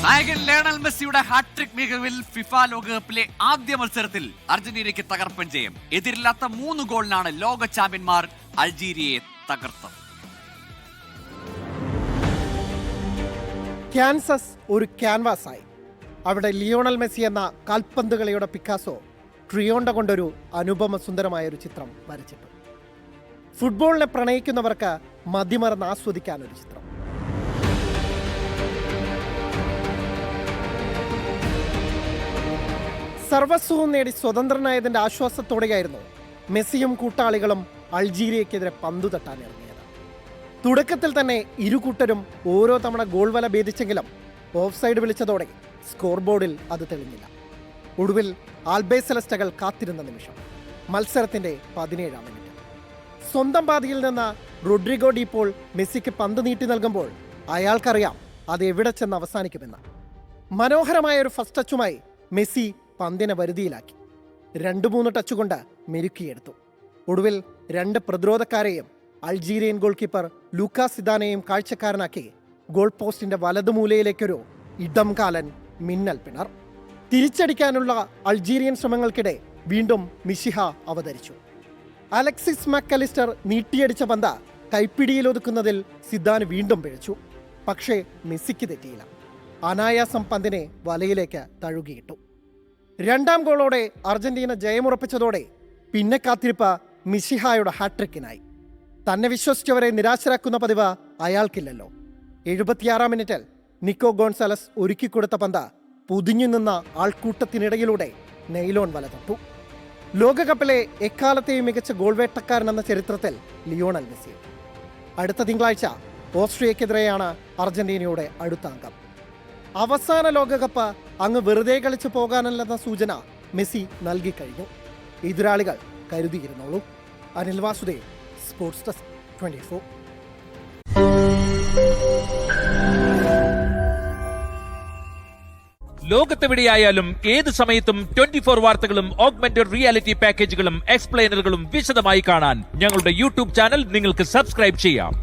നായകൻ ലയണൽ മെസ്സിയുടെ hat trick മികവിൽ FIFA ലോകകപ്പിലെ ആദ്യ മത്സരത്തിൽ അർജന്റീനയ്ക്ക് തകർപ്പൻ ജയം. എതിരില്ലാത്ത 3 ഗോളിനാണ് ലോക ചാമ്പ്യന്മാർ അൾജീരിയയെ തകർത്തത്. കാൻസസ് ഒരു ക്യാൻവാസായി. അവിടെ ലിയോണൽ മെസ്സി എന്ന കാൽപന്ത് കളിയുടെ പിക്കാസോ ട്രിയോണ്ട കൊണ്ടൊരു അനുപമ സുന്ദരമായൊരു ചിത്രം വരച്ചിട്ടു. ഫുട്ബോളിനെ പ്രണയിക്കുന്നവർക്ക് മതിമറന്ന് ആസ്വദിക്കാൻ ഒരു ചിത്രം. സർവസ്വവും നേടി സ്വതന്ത്രനായതിന്റെ ആശ്വാസത്തോടെയായിരുന്നു മെസ്സിയും കൂട്ടാളികളും അൾജീരിയക്കെതിരെ പന്തു തട്ടാൻ ഇറങ്ങിയത്. തുടക്കത്തിൽ തന്നെ ഇരു കൂട്ടരും ഓരോ തവണ ഗോൾ വല ഭേദിച്ചെങ്കിലും ഓഫ് സൈഡ് വിളിച്ചതോടെ സ്കോർ ബോർഡിൽ അത് തെളിഞ്ഞില്ല. ഒടുവിൽ ആൽബേ സെലസ്റ്റകൾ കാത്തിരുന്ന നിമിഷം, മത്സരത്തിന്റെ 17-ാം മിനിറ്റ്. സ്വന്തം പാതിയിൽ നിന്ന് റോഡ്രിഗോ ഡി പോൾ മെസ്സിക്ക് പന്ത് നീട്ടി നൽകുമ്പോൾ അയാൾക്കറിയാം അത് എവിടെ ചെന്ന് അവസാനിക്കുമെന്ന്. മനോഹരമായ ഒരു ഫസ്റ്റ് ടച്ചുമായി മെസ്സി പന്തിനെ വരുതിയിലാക്കി 2-3 ടച്ച് കൊണ്ട് മെരുക്കിയെടുത്തു. ഒടുവിൽ 2 പ്രതിരോധക്കാരെയും അൾജീരിയൻ ഗോൾ കീപ്പർ ലൂക്കാസ് സിദാനെയും കാഴ്ചക്കാരനാക്കി ഗോൾ പോസ്റ്റിന്റെ വലതുമൂലയിലേക്കൊരു ഇടം കാലൻ മിന്നൽ പിണർ. തിരിച്ചടിക്കാനുള്ള അൾജീരിയൻ ശ്രമങ്ങൾക്കിടെ വീണ്ടും മിശിഹ അവതരിച്ചു. അലക്സിസ് മക്കലിസ്റ്റർ നീട്ടിയടിച്ച പന്ത് കൈപ്പിടിയിലൊതുക്കുന്നതിൽ സിദാൻ വീണ്ടും പിഴച്ചു. പക്ഷേ മെസ്സിക്ക് തെറ്റിയില്ല. അനായാസം പന്തിനെ വലയിലേക്ക് തഴുകിയിട്ടു. 2ാം ഗോളോടെ അർജന്റീന ജയമുറപ്പിച്ചതോടെ പിന്നെ കാത്തിരിപ്പ് മിശിഹായുടെ ഹാട്രിക്കിനായി. തന്നെ വിശ്വസിച്ചവരെ നിരാശരാക്കുന്ന പതിവ് അയാൾക്കില്ലല്ലോ. 76-ാം മിനിറ്റിൽ നിക്കോ ഗോൺസാലസ് ഒരുക്കിക്കൊടുത്ത പന്ത് പുതിഞ്ഞു നിന്ന ആൾക്കൂട്ടത്തിനിടയിലൂടെ നെയ്ലോൺ വല തൊട്ടു. ലോകകപ്പിലെ എക്കാലത്തെയും മികച്ച ഗോൾ വേട്ടക്കാരനെന്ന ചരിത്രത്തിൽ ലിയോണൽ മെസ്സി. അടുത്ത തിങ്കളാഴ്ച ഓസ്ട്രിയക്കെതിരെയാണ് അർജന്റീനയുടെ അടുത്ത അംഗം. അവസാന ലോകകപ്പ് അങ്ങ് വെറുതെ കളിച്ചു പോകാനല്ലെന്ന സൂചന മെസ്സി നൽകിക്കഴിഞ്ഞു. എതിരാളികൾ കരുതിയിരുന്നോളൂ. Anil Vasudev, sports desk, 24. ലോകത്തെവിടെയായാലും ഏത് സമയത്തും 24 വാർത്തകളും ഓഗ്മെന്റഡ് റിയാലിറ്റി പാക്കേജുകളും എക്സ്പ്ലെയിനറുകളും വിശദമായി കാണാൻ ഞങ്ങളുടെ യൂട്യൂബ് ചാനൽ നിങ്ങൾക്ക് സബ്സ്ക്രൈബ് ചെയ്യാം.